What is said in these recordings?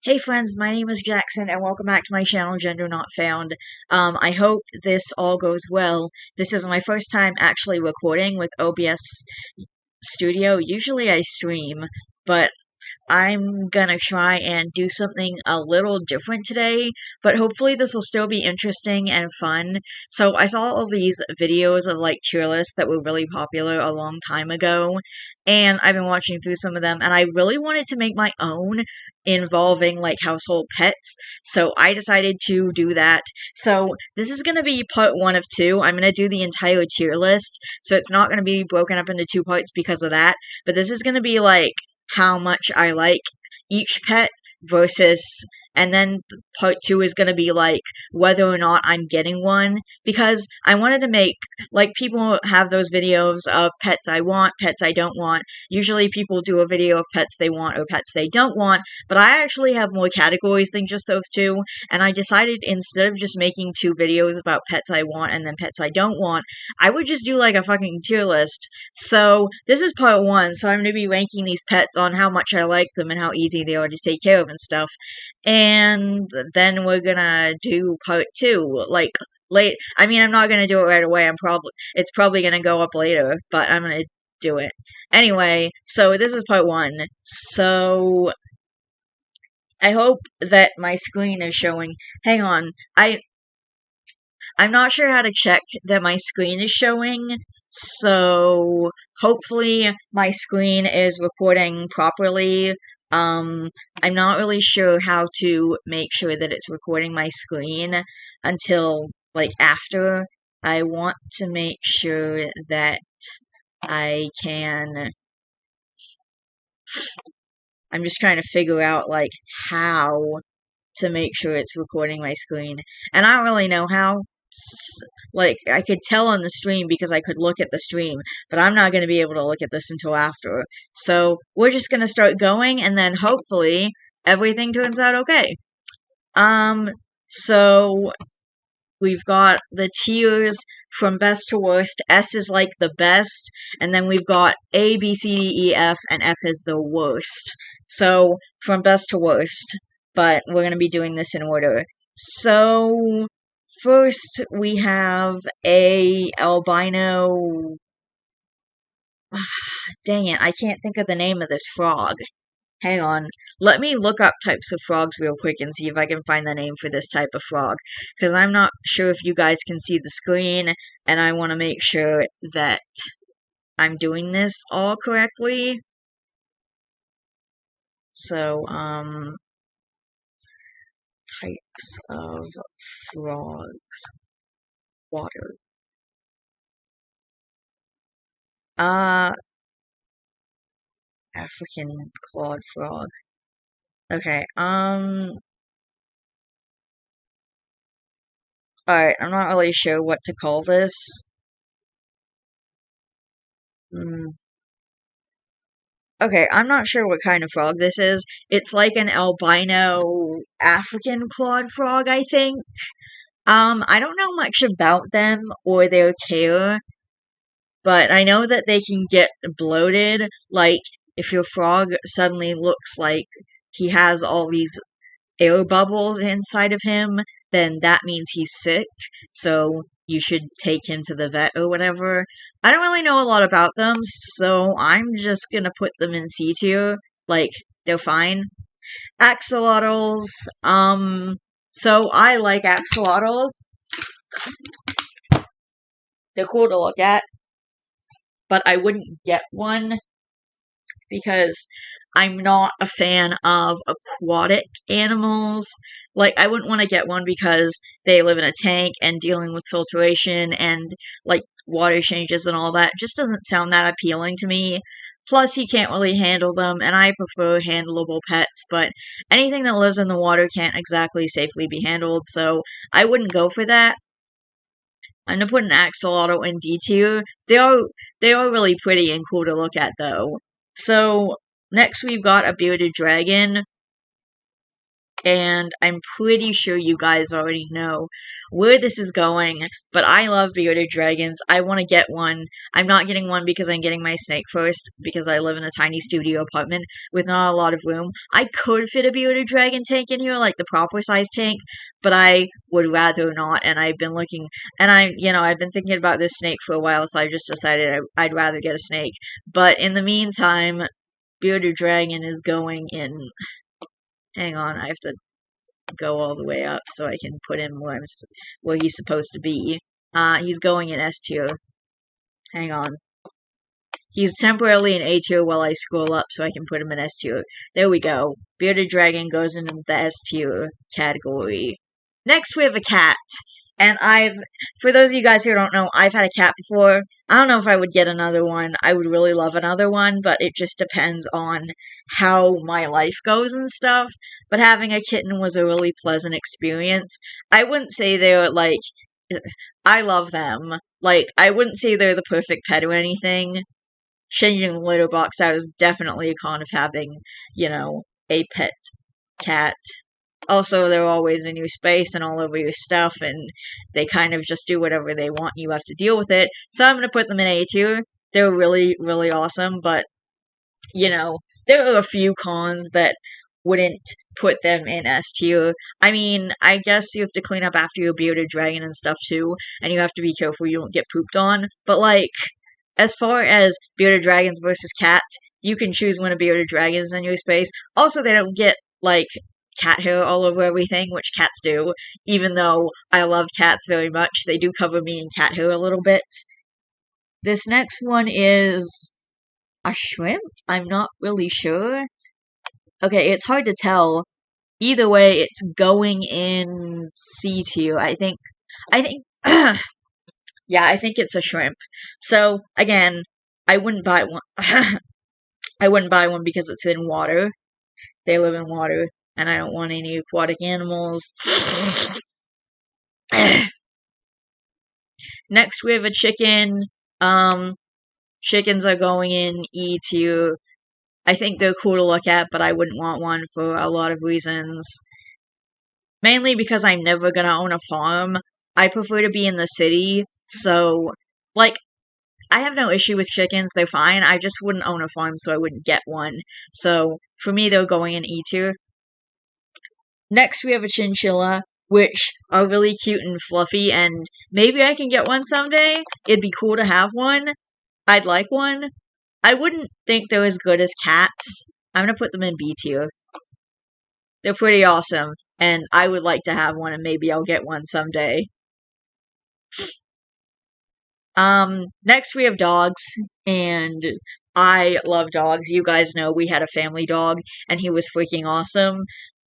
Hey friends, my name is Jackson and welcome back to my channel, Gender Not Found. I hope this all goes well. This is my first time actually recording with OBS Studio. Usually I stream, but I'm gonna try and do something a little different today, but hopefully this will still be interesting and fun. So I saw all these videos of like tier lists that were really popular a long time ago, and I've been watching through some of them, and I really wanted to make my own involving like household pets, so I decided to do that. So this is gonna be part one of two. I'm gonna do the entire tier list, so it's not gonna be broken up into two parts because of that, but this is gonna be like how much I like each pet versus, and then part two is going to be like whether or not I'm getting one, because I wanted to make, like, people have those videos of pets I want, pets I don't want. Usually people do a video of pets they want or pets they don't want, but I actually have more categories than just those two, and I decided instead of just making two videos about pets I want and then pets I don't want, I would just do like a fucking tier list. So this is part one, so I'm going to be ranking these pets on how much I like them and how easy they are to take care of and stuff. And then we're gonna do part two, like, late. I mean, I'm not gonna do it right away. It's probably gonna go up later, but I'm gonna do it. Anyway, so this is part one. So I hope that my screen is showing. Hang on. I'm not sure how to check that my screen is showing, so hopefully my screen is recording properly. I'm not really sure how to make sure that it's recording my screen until, like, after. I want to make sure that I can. I'm just trying to figure out, like, how to make sure it's recording my screen. And I don't really know how. Like, I could tell on the stream because I could look at the stream, but I'm not going to be able to look at this until after. So we're just going to start going, and then hopefully everything turns out okay. So we've got the tiers from best to worst. S is like the best, and then we've got A, B, C, D, E, F, and F is the worst. So from best to worst, but we're going to be doing this in order. So first we have a albino. Dang it, I can't think of the name of this frog. Hang on. Let me look up types of frogs real quick and see if I can find the name for this type of frog. Because I'm not sure if you guys can see the screen, and I want to make sure that I'm doing this all correctly. So, types of frogs. Water. African clawed frog. Okay, alright, I'm not really sure what to call this. Okay, I'm not sure what kind of frog this is. It's like an albino African clawed frog, I think. I don't know much about them or their care, but I know that they can get bloated. Like, if your frog suddenly looks like he has all these air bubbles inside of him, then that means he's sick, so you should take him to the vet or whatever. I don't really know a lot about them, so I'm just gonna put them in C tier. Like, they're fine. Axolotls, so I like axolotls. They're cool to look at, but I wouldn't get one because I'm not a fan of aquatic animals. Like, I wouldn't want to get one because they live in a tank and dealing with filtration and, like, water changes and all that just doesn't sound that appealing to me. Plus, he can't really handle them, and I prefer handleable pets, but anything that lives in the water can't exactly safely be handled, so I wouldn't go for that. I'm gonna put an axolotl in D tier. They are really pretty and cool to look at, though. So, next we've got a bearded dragon. and I'm pretty sure you guys already know where this is going, but I love bearded dragons. I want to get one. I'm not getting one because I'm getting my snake first, because I live in a tiny studio apartment with not a lot of room. I could fit a bearded dragon tank in here, like the proper size tank, but I would rather not, and I've been looking, and I've been thinking about this snake for a while, so I just decided I'd rather get a snake. But in the meantime, bearded dragon is going in. Hang on, I have to go all the way up so I can put him where he's supposed to be. He's going in S tier. Hang on. He's temporarily in A tier while I scroll up so I can put him in S tier. There we go. Bearded Dragon goes into the S tier category. Next we have a cat. And for those of you guys who don't know, I've had a cat before. I don't know if I would get another one. I would really love another one, but it just depends on how my life goes and stuff. But having a kitten was a really pleasant experience. I wouldn't say they're I love them. I wouldn't say they're the perfect pet or anything. Changing the litter box out is definitely a con of having, a pet cat. Also, they're always in your space and all over your stuff, and they kind of just do whatever they want, and you have to deal with it. So I'm going to put them in A tier. They're really, really awesome, but, there are a few cons that wouldn't put them in S tier. I mean, I guess you have to clean up after your bearded dragon and stuff too, and you have to be careful you don't get pooped on, but as far as bearded dragons versus cats, you can choose when a bearded dragon is in your space. Also, they don't get, cat hair all over everything, which cats do. Even though I love cats very much, they do cover me in cat hair a little bit. This next one is a shrimp? I'm not really sure. Okay, it's hard to tell. Either way, it's going in C tier. I think, yeah, I think it's a shrimp. So, again, I wouldn't buy one. I wouldn't buy one because it's in water. They live in water, and I don't want any aquatic animals. Next, we have a chicken. Chickens are going in E tier. I think they're cool to look at, but I wouldn't want one for a lot of reasons. Mainly because I'm never gonna own a farm. I prefer to be in the city, so, I have no issue with chickens, they're fine. I just wouldn't own a farm, so I wouldn't get one. So, for me, they're going in E tier. Next, we have a chinchilla, which are really cute and fluffy, and maybe I can get one someday. It'd be cool to have one. I'd like one. I wouldn't think they're as good as cats. I'm gonna put them in B tier. They're pretty awesome, and I would like to have one, and maybe I'll get one someday. Next we have dogs, and I love dogs. You guys know we had a family dog, and he was freaking awesome.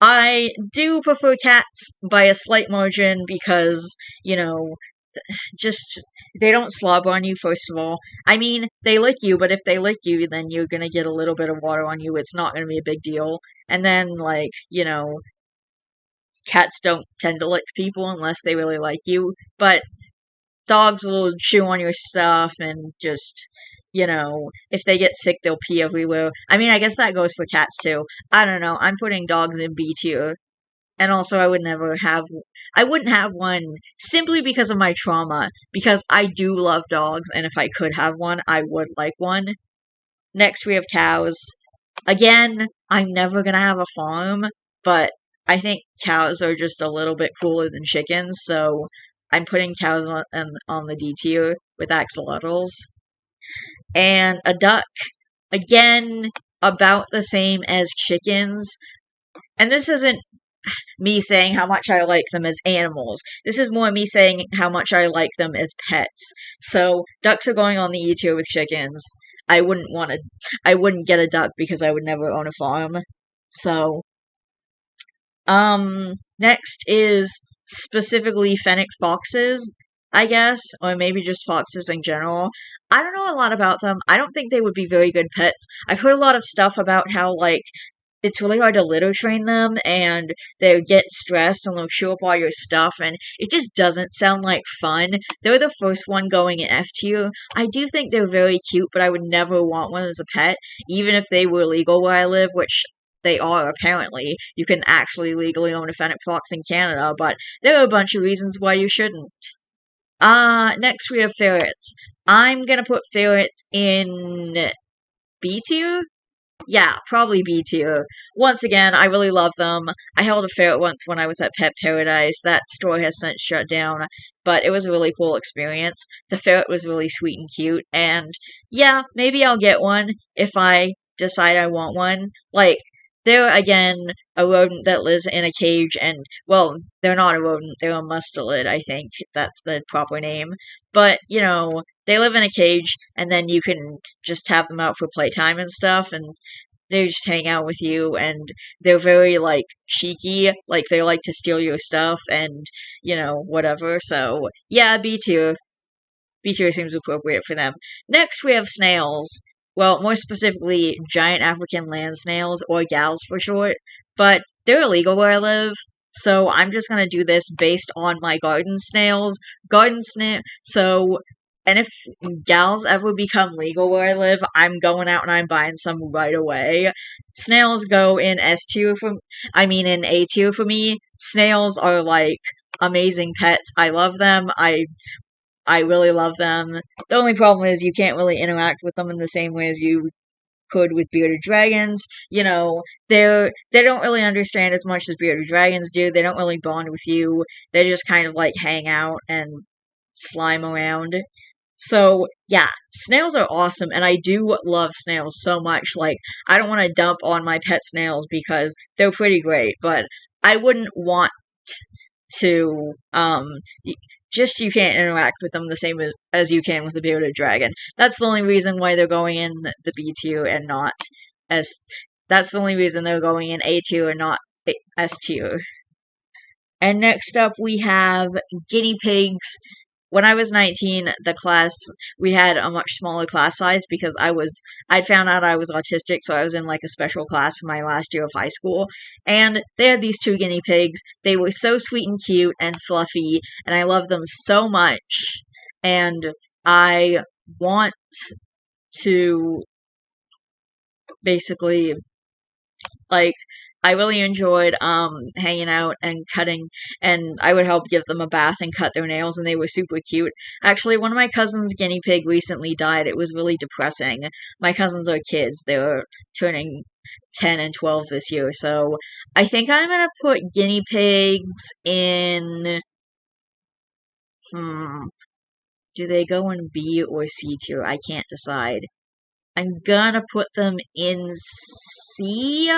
I do prefer cats by a slight margin because, just, they don't slobber on you, first of all. I mean, they lick you, but if they lick you, then you're gonna get a little bit of water on you. It's not gonna be a big deal. And then, cats don't tend to lick people unless they really like you, but dogs will chew on your stuff and just, if they get sick, they'll pee everywhere. I mean, I guess that goes for cats too. I don't know. I'm putting dogs in B tier. And also, I wouldn't have one simply because of my trauma, because I do love dogs, and if I could have one, I would like one. Next, we have cows. Again, I'm never gonna have a farm, but I think cows are just a little bit cooler than chickens, so I'm putting cows on the D tier with axolotls. And a duck. Again, about the same as chickens. And this isn't me saying how much I like them as animals. This is more me saying how much I like them as pets. So, ducks are going on the E tier with chickens. I wouldn't get a duck because I would never own a farm. So, next is specifically fennec foxes, I guess, or maybe just foxes in general. I don't know a lot about them. I don't think they would be very good pets. I've heard a lot of stuff about how, it's really hard to litter train them, and they get stressed and they'll chew up all your stuff, and it just doesn't sound like fun. They're the first one going in F tier. I do think they're very cute, but I would never want one as a pet, even if they were legal where I live, which they are, apparently. You can actually legally own a fennec fox in Canada, but there are a bunch of reasons why you shouldn't. Next we have ferrets. I'm gonna put ferrets in B tier? Yeah, probably B tier. Once again, I really love them. I held a ferret once when I was at Pet Paradise. That store has since shut down, but it was a really cool experience. The ferret was really sweet and cute, and yeah, maybe I'll get one if I decide I want one. Like, they're, again, a rodent that lives in a cage, and, well, they're not a rodent, they're a mustelid, I think that's the proper name. But, you know, they live in a cage, and then you can just have them out for playtime and stuff, and they just hang out with you, and they're very, like, cheeky, like, they like to steal your stuff, and, you know, whatever, so, yeah, B tier. B tier seems appropriate for them. Next, we have snails. Well, more specifically, giant African land snails, or gals for short, but they're illegal where I live, so I'm just gonna do this based on my garden snails. So, and if gals ever become legal where I live, I'm going out and I'm buying some right away. Snails go in in A tier for me. Snails are like amazing pets. I love them. I really love them. The only problem is you can't really interact with them in the same way as you could with bearded dragons. You know, they don't really understand as much as bearded dragons do. They don't really bond with you. They just kind of like hang out and slime around. So, yeah, snails are awesome, and I do love snails so much. Like, I don't want to dump on my pet snails because they're pretty great, but I wouldn't want to, just you can't interact with them the same as you can with the bearded dragon. That's the only reason why they're going in the B tier and not S. That's the only reason they're going in A tier and not S tier. And next up, we have guinea pigs. When I was 19, we had a much smaller class size because I'd found out I was autistic, so I was in like a special class for my last year of high school. And they had these two guinea pigs. They were so sweet and cute and fluffy, and I loved them so much. And I want to basically, like, I really enjoyed hanging out and cutting, and I would help give them a bath and cut their nails, and they were super cute. Actually, one of my cousin's guinea pig recently died. It was really depressing. My cousins are kids. They were turning 10 and 12 this year, so I think I'm gonna put guinea pigs in... Do they go in B or C tier? I can't decide. I'm gonna put them in C?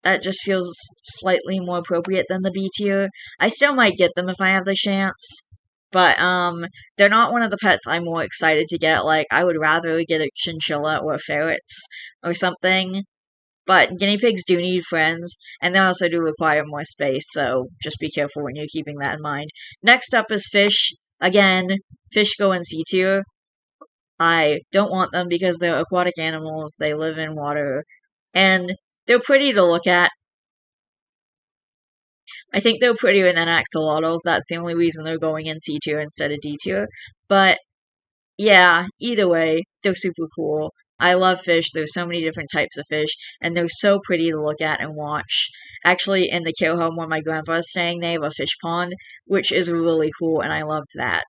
That just feels slightly more appropriate than the B tier. I still might get them if I have the chance, but they're not one of the pets I'm more excited to get. Like, I would rather get a chinchilla or ferrets or something. But guinea pigs do need friends, and they also do require more space, so just be careful when you're keeping that in mind. Next up is fish. Again, fish go in C tier. I don't want them because they're aquatic animals, they live in water, and they're pretty to look at. I think they're prettier than axolotls. That's the only reason they're going in C tier instead of D tier. But yeah, either way, they're super cool. I love fish. There's so many different types of fish, and they're so pretty to look at and watch. Actually, in the care home where my grandpa's staying, they have a fish pond, which is really cool, and I loved that.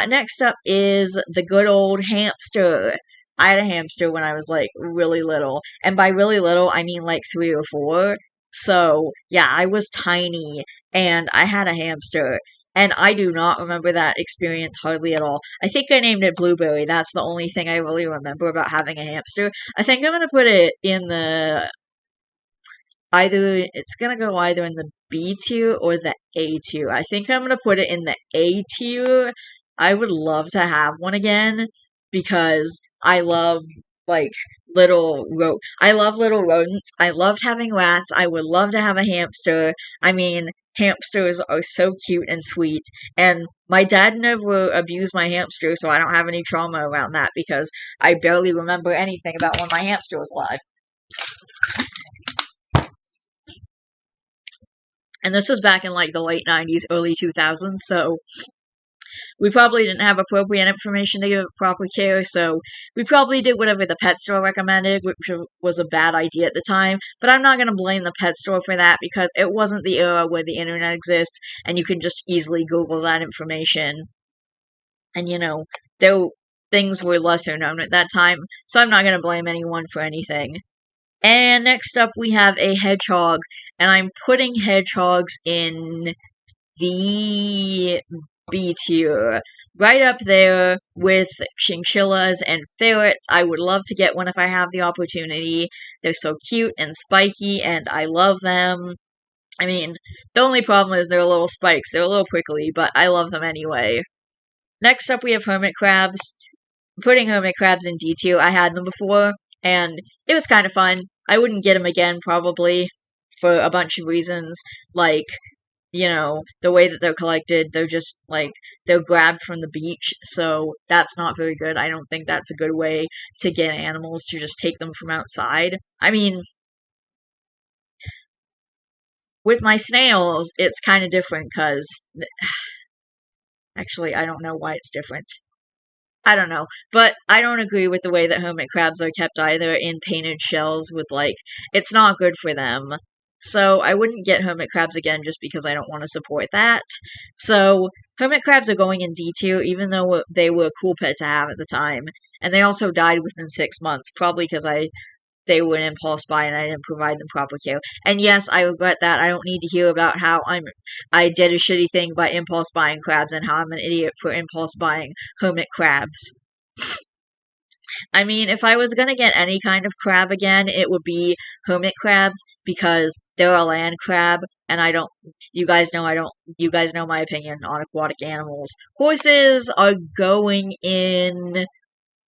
Next up is the good old hamster. I had a hamster when I was like really little, and by really little I mean like 3 or 4. So yeah, I was tiny, and I had a hamster, and I do not remember that experience hardly at all. I think I named it Blueberry. That's the only thing I really remember about having a hamster. I think I'm gonna put it in the it's gonna go either in the B tier or the A tier. I think I'm gonna put it in the A tier. I would love to have one again because I love like I love little rodents. I loved having rats. I would love to have a hamster. I mean, hamsters are so cute and sweet, and my dad never abused my hamster, so I don't have any trauma around that because I barely remember anything about when my hamster was alive. And this was back in like the late 90s, early 2000s, so we probably didn't have appropriate information to give it proper care, so we probably did whatever the pet store recommended, which was a bad idea at the time. But I'm not going to blame the pet store for that because it wasn't the era where the internet exists and you can just easily Google that information. And though things were lesser known at that time, so I'm not going to blame anyone for anything. And next up, we have a hedgehog, and I'm putting hedgehogs in the B tier. Right up there with chinchillas and ferrets. I would love to get one if I have the opportunity. They're so cute and spiky, and I love them. I mean, the only problem is they're little spikes. They're a little prickly, but I love them anyway. Next up, we have hermit crabs. I'm putting hermit crabs in D tier. I had them before, and it was kind of fun. I wouldn't get them again, probably, for a bunch of reasons, like, the way that they're collected, they're just, they're grabbed from the beach, so that's not very good. I don't think that's a good way to get animals, to just take them from outside. I mean, with my snails, it's kind of different, because, actually, I don't know why it's different. I don't know, but I don't agree with the way that hermit crabs are kept either, in painted shells with, it's not good for them. So I wouldn't get hermit crabs again just because I don't want to support that. So hermit crabs are going in D tier, even though they were a cool pet to have at the time. And they also died within 6 months, probably because they were an impulse buy and I didn't provide them proper care. And yes, I regret that. I don't need to hear about how I did a shitty thing by impulse buying crabs and how I'm an idiot for impulse buying hermit crabs. I mean, if I was gonna get any kind of crab again, it would be hermit crabs because they're a land crab, and you guys know my opinion on aquatic animals. Horses are going in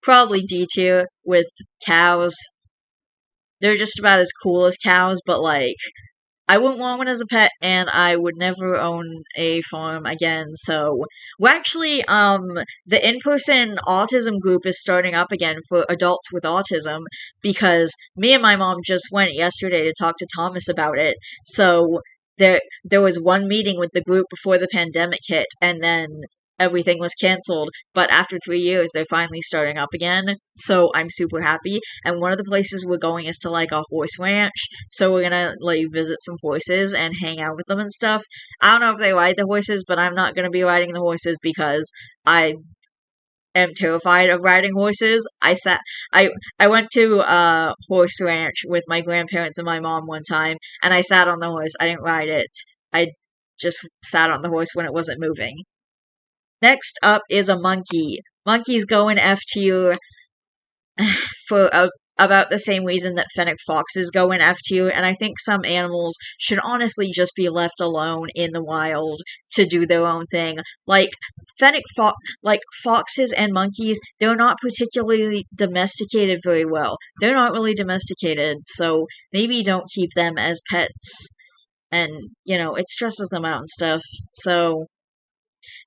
probably D tier with cows. They're just about as cool as cows, but I wouldn't want one as a pet, and I would never own a farm again, so we're actually, the in-person autism group is starting up again for adults with autism, because me and my mom just went yesterday to talk to Thomas about it, so there was one meeting with the group before the pandemic hit, and then everything was canceled, but after 3 years, they're finally starting up again, so I'm super happy, and one of the places we're going is to, a horse ranch, so we're gonna, visit some horses and hang out with them and stuff. I don't know if they ride the horses, but I'm not gonna be riding the horses because I am terrified of riding horses. I went to a horse ranch with my grandparents and my mom one time, and I sat on the horse. I didn't ride it. I just sat on the horse when it wasn't moving. Next up is a monkey. Monkeys go in F tier for about the same reason that fennec foxes go in F tier, and I think some animals should honestly just be left alone in the wild to do their own thing. Foxes and monkeys, they're not particularly domesticated very well. They're not really domesticated, so maybe don't keep them as pets. And, it stresses them out and stuff. So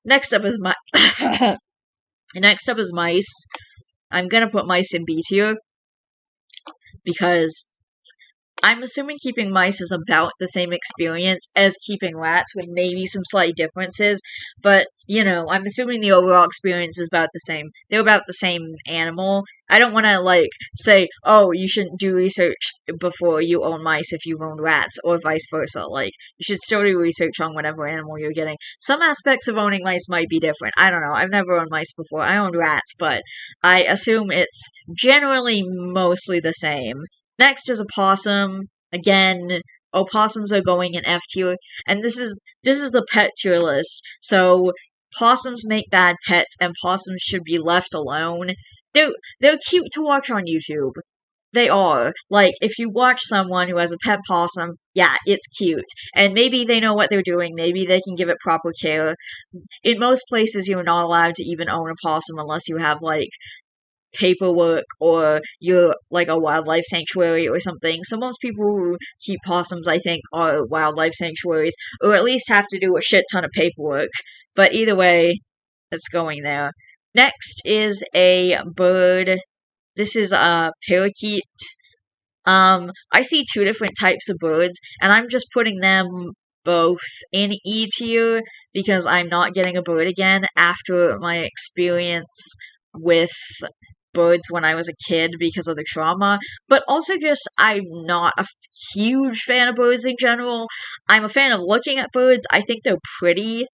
next up is mice. I'm gonna put mice in B tier because I'm assuming keeping mice is about the same experience as keeping rats, with maybe some slight differences. But, I'm assuming the overall experience is about the same. They're about the same animal. I don't want to, say, oh, you shouldn't do research before you own mice if you've owned rats, or vice versa. You should still do research on whatever animal you're getting. Some aspects of owning mice might be different. I don't know. I've never owned mice before. I owned rats, but I assume it's generally mostly the same. Next is a possum. Again, opossums are going in F tier, and this is the pet tier list. So possums make bad pets, and possums should be left alone. They're cute to watch on YouTube. They are. If you watch someone who has a pet possum, yeah, it's cute. And maybe they know what they're doing. Maybe they can give it proper care. In most places, you're not allowed to even own a possum unless you have, paperwork or you're a wildlife sanctuary or something. So most people who keep possums, I think, are wildlife sanctuaries, or at least have to do a shit ton of paperwork. But either way, it's going there. Next is a bird. This is a parakeet. I see two different types of birds, and I'm just putting them both in E tier because I'm not getting a bird again after my experience with birds when I was a kid because of the trauma, but also just I'm not a huge fan of birds in general. I'm a fan of looking at birds. I think they're pretty.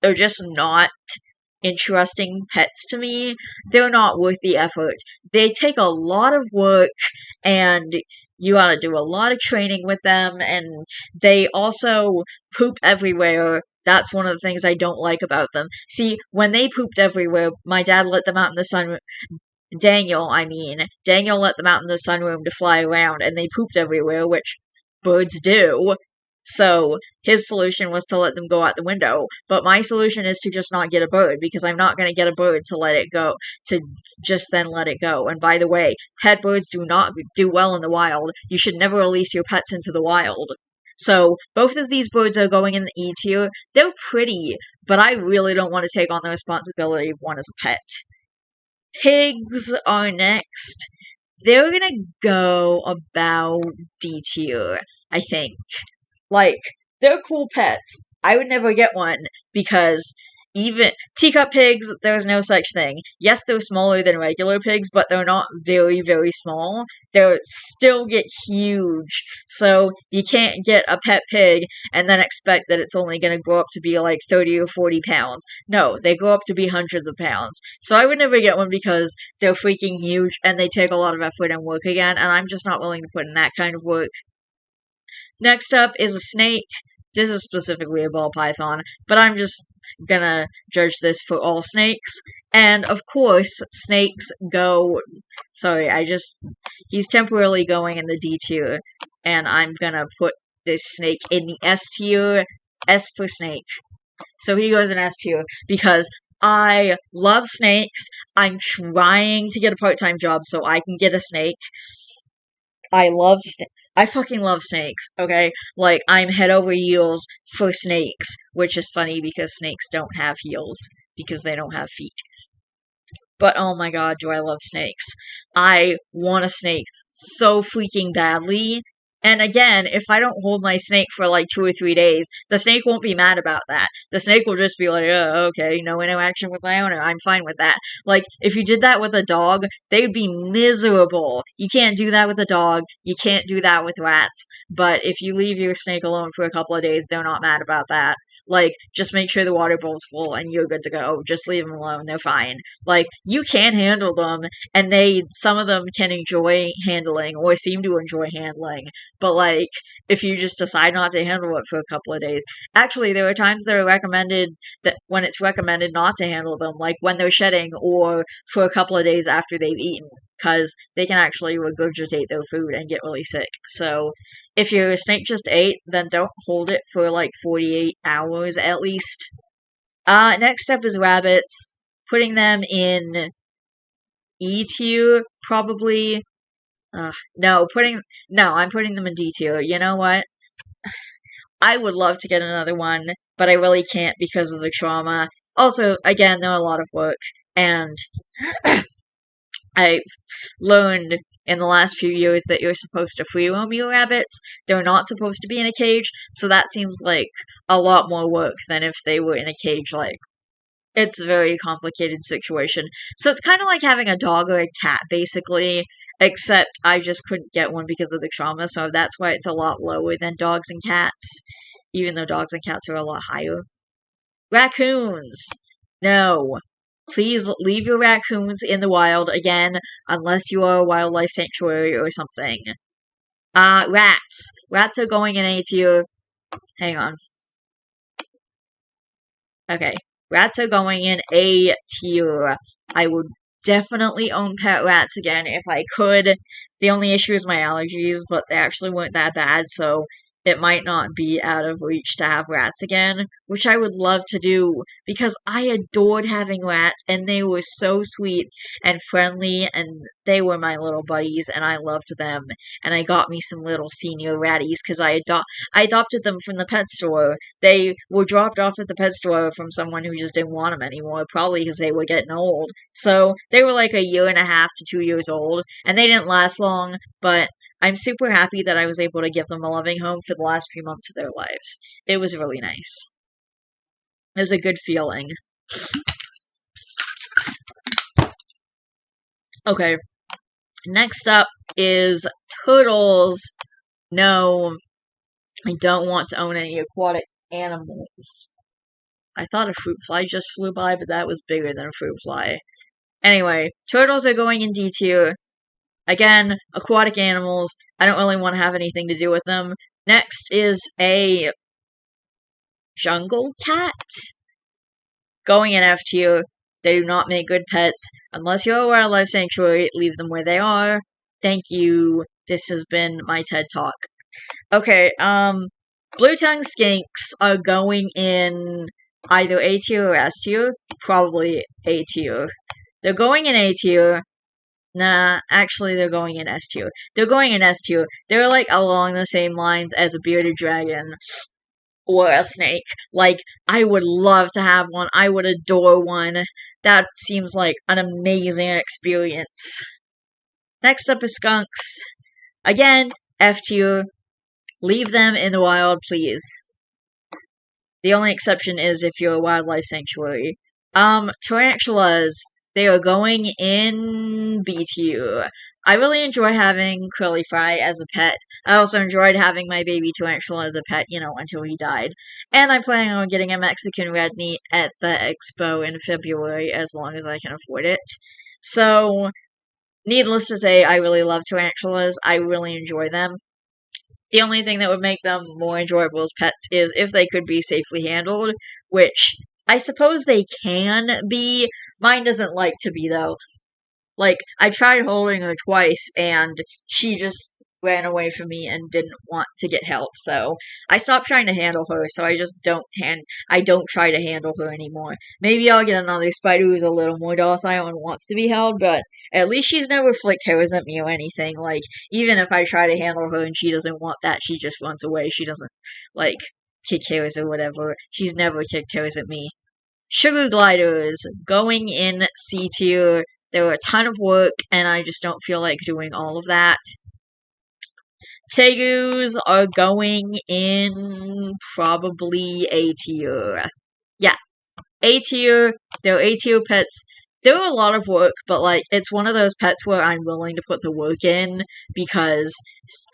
They're just not interesting pets to me. They're not worth the effort. They take a lot of work and you gotta do a lot of training with them, and they also poop everywhere. That's one of the things I don't like about them. See, when they pooped everywhere, my dad let them out in the sun. Daniel let them out in the sunroom to fly around, and they pooped everywhere, which birds do. So his solution was to let them go out the window. But my solution is to just not get a bird because I'm not going to get a bird to let it go, to just then let it go. And by the way, pet birds do not do well in the wild. You should never release your pets into the wild. So both of these birds are going in the E tier. They're pretty, but I really don't want to take on the responsibility of one as a pet. Pigs are next. They're gonna go about D tier, I think. Like, they're cool pets. I would never get one because even teacup pigs, there's no such thing. Yes, they're smaller than regular pigs, but they're not very, very small. They still get huge. So you can't get a pet pig and then expect that it's only going to grow up to be like 30 or 40 pounds. No, they grow up to be hundreds of pounds. So I would never get one because they're freaking huge and they take a lot of effort and work again, and I'm just not willing to put in that kind of work. Next up is a snake. This is specifically a ball python, but I'm just gonna judge this for all snakes. And of course, snakes go. Sorry, he's temporarily going in the D tier, and I'm gonna put this snake in the S tier. S for snake. So he goes in S tier because I love snakes. I'm trying to get a part-time job so I can get a snake. I fucking love snakes, okay? Like, I'm head over heels for snakes, which is funny because snakes don't have heels, because they don't have feet. But oh my god, do I love snakes. I want a snake so freaking badly. And again, if I don't hold my snake for like 2 or 3 days, the snake won't be mad about that. The snake will just be like, oh, okay, no interaction with my owner, I'm fine with that. Like, if you did that with a dog, they'd be miserable. You can't do that with a dog, you can't do that with rats, but if you leave your snake alone for a couple of days, they're not mad about that. Like, just make sure the water bowl's full and you're good to go. Just leave them alone, they're fine. Like, you can handle them, and some of them can enjoy handling, or seem to enjoy handling. But, like, if you just decide not to handle it for a couple of days. Actually, there are times that are recommended that when it's recommended not to handle them, like when they're shedding or for a couple of days after they've eaten, because they can actually regurgitate their food and get really sick. So, if your snake just ate, then don't hold it for like 48 hours at least. Next step is rabbits. Putting them in E tier, probably. No, I'm putting them in D tier. You know what? I would love to get another one, but I really can't because of the trauma. Also, again, they're a lot of work, and I've learned in the last few years that you're supposed to free roam your rabbits. They're not supposed to be in a cage, so that seems like a lot more work than if they were in a cage. Like, it's a very complicated situation. So it's kind of like having a dog or a cat, basically, except I just couldn't get one because of the trauma, so that's why it's a lot lower than dogs and cats, even though dogs and cats are a lot higher. Raccoons! No. Please leave your raccoons in the wild again, unless you are a wildlife sanctuary or something. Rats. Rats are going in A tier. Hang on. Okay. Rats are going in A tier. I would definitely own pet rats again if I could. The only issue is my allergies, but they actually weren't that bad, so it might not be out of reach to have rats again. which I would love to do because I adored having rats and they were so sweet and friendly and they were my little buddies and I loved them. And I got me some little senior ratties because I adopted them from the pet store. They were dropped off at the pet store from someone who just didn't want them anymore, probably because they were getting old. So they were like a year and a half to 2 years old, and they didn't last long, but I'm super happy that I was able to give them a loving home for the last few months of their lives. It was really nice. It was a good feeling. Okay, next up is turtles. No, I don't want to own any aquatic animals. I thought a fruit fly just flew by, but that was bigger than a fruit fly. Anyway, turtles are going in D tier. Again, aquatic animals. I don't really want to have anything to do with them. Next is a jungle cat. Going in F tier. They do not make good pets. Unless you're a wildlife sanctuary, leave them where they are. Thank you. This has been my TED Talk. Okay, blue tongue skinks are going in either A tier or S tier. Probably A tier. They're going in A tier. Nah, actually, they're going in S tier. They're going in S tier. They're like along the same lines as a bearded dragon or a snake. Like, I would love to have one. I would adore one. That seems like an amazing experience. Next up is skunks. Again, F tier. Leave them in the wild, please. The only exception is if you're a wildlife sanctuary. Tarantulas. They are going in B tier. I really enjoy having Curly Fry as a pet. I also enjoyed having my baby tarantula as a pet, until he died. And I'm planning on getting a Mexican red meat at the expo in February as long as I can afford it. So, needless to say, I really love tarantulas. I really enjoy them. The only thing that would make them more enjoyable as pets is if they could be safely handled, which I suppose they can be. Mine doesn't like to be, though. Like, I tried holding her twice, and she just ran away from me and didn't want to get help, so I stopped trying to handle her, so I don't try to handle her anymore. Maybe I'll get another spider who's a little more docile and wants to be held, but at least she's never flicked hairs at me or anything. Like, even if I try to handle her and she doesn't want that, she just runs away. She doesn't, like, kick hairs or whatever. She's never kicked hairs at me. Sugar gliders, going in C tier. They were a ton of work, and I just don't feel like doing all of that. Tegus are going in probably A tier. Yeah, A tier. They're A tier pets. They're a lot of work, but like it's one of those pets where I'm willing to put the work in because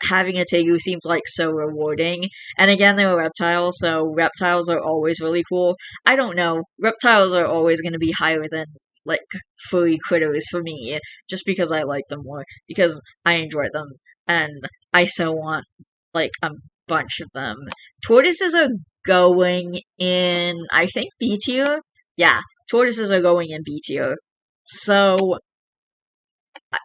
having a tegu seems like so rewarding. And again, they're a reptile, so reptiles are always really cool. I don't know. Reptiles are always going to be higher than like furry critters for me, just because I like them more, because I enjoy them, and I so want like a bunch of them. Tortoises are going in, I think, B tier. Yeah, tortoises are going in B tier. So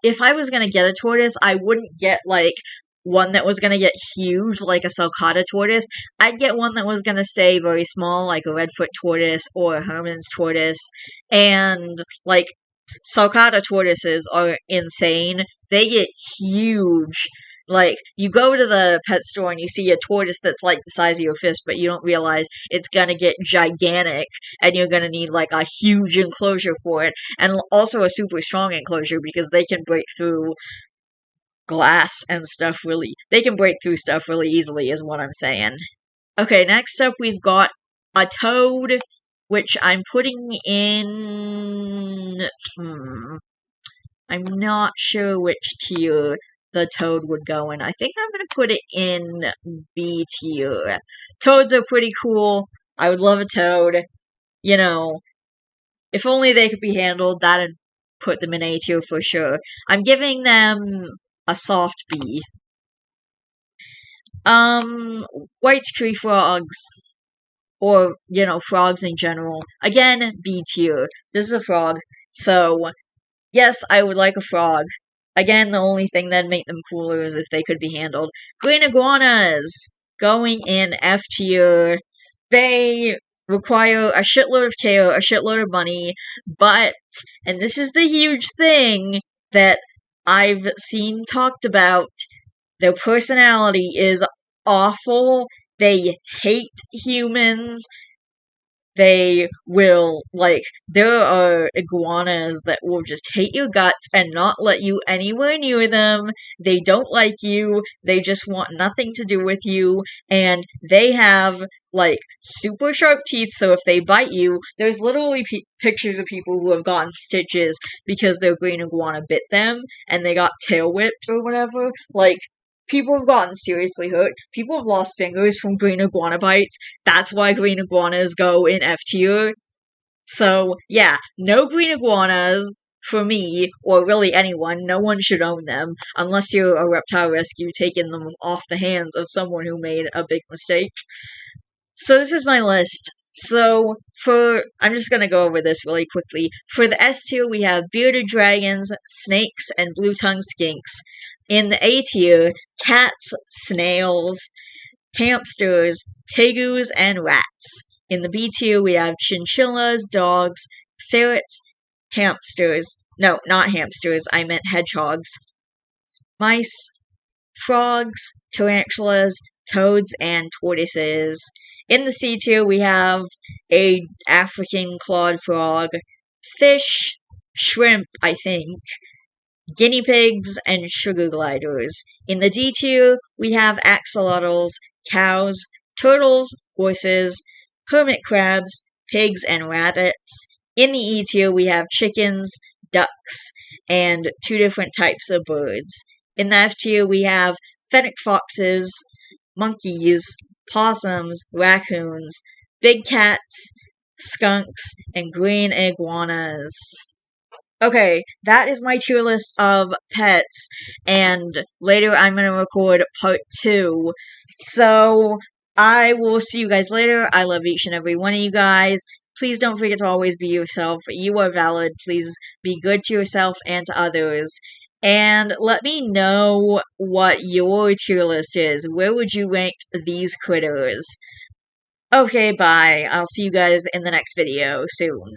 if I was gonna get a tortoise, I wouldn't get like one that was gonna get huge, like a sulcata tortoise. I'd get one that was gonna stay very small, like a redfoot tortoise or a Herman's tortoise. And like sulcata tortoises are insane. They get huge. Like, you go to the pet store and you see a tortoise that's like the size of your fist, but you don't realize it's gonna get gigantic, and you're gonna need like a huge enclosure for it, and also a super strong enclosure because they can break through glass and stuff they can break through stuff really easily, is what I'm saying. Okay, next up we've got a toad, which I'm putting in, I'm not sure which tier the toad would go in. I think I'm going to put it in B tier. Toads are pretty cool. I would love a toad. If only they could be handled, that'd put them in A tier for sure. I'm giving them a soft B. White tree frogs. Or, frogs in general. Again, B tier. This is a frog. So, yes, I would like a frog. Again, the only thing that'd make them cooler is if they could be handled. Green iguanas! Going in F tier. They require a shitload of care, a shitload of money, but, and this is the huge thing that I've seen talked about, their personality is awful. They hate humans. They will, like, there are iguanas that will just hate your guts and not let you anywhere near them. They don't like you. They just want nothing to do with you. And they have, like, super sharp teeth, so if they bite you, there's literally pictures of people who have gotten stitches because their green iguana bit them and they got tail whipped or whatever. Like, people have gotten seriously hurt. People have lost fingers from green iguana bites. That's why green iguanas go in F tier. So, yeah, no green iguanas for me, or really anyone. No one should own them, unless you're a reptile rescue taking them off the hands of someone who made a big mistake. So this is my list. So, I'm just gonna go over this really quickly. For the S tier, we have bearded dragons, snakes, and blue-tongued skinks. In the A tier, cats, snails, hamsters, tegus, and rats. In the B tier, we have chinchillas, dogs, ferrets, hamsters. No, not hamsters, I meant hedgehogs. Mice, frogs, tarantulas, toads, and tortoises. In the C tier, we have a African clawed frog, fish, shrimp, I think, guinea pigs, and sugar gliders. In the D tier, we have axolotls, cows, turtles, horses, hermit crabs, pigs, and rabbits. In the E tier, we have chickens, ducks, and 2 different types of birds. In the F tier, we have fennec foxes, monkeys, possums, raccoons, big cats, skunks, and green iguanas. Okay, that is my tier list of pets, and later I'm gonna record part 2. So, I will see you guys later. I love each and every one of you guys. Please don't forget to always be yourself. You are valid. Please be good to yourself and to others. And let me know what your tier list is. Where would you rank these critters? Okay, bye. I'll see you guys in the next video soon.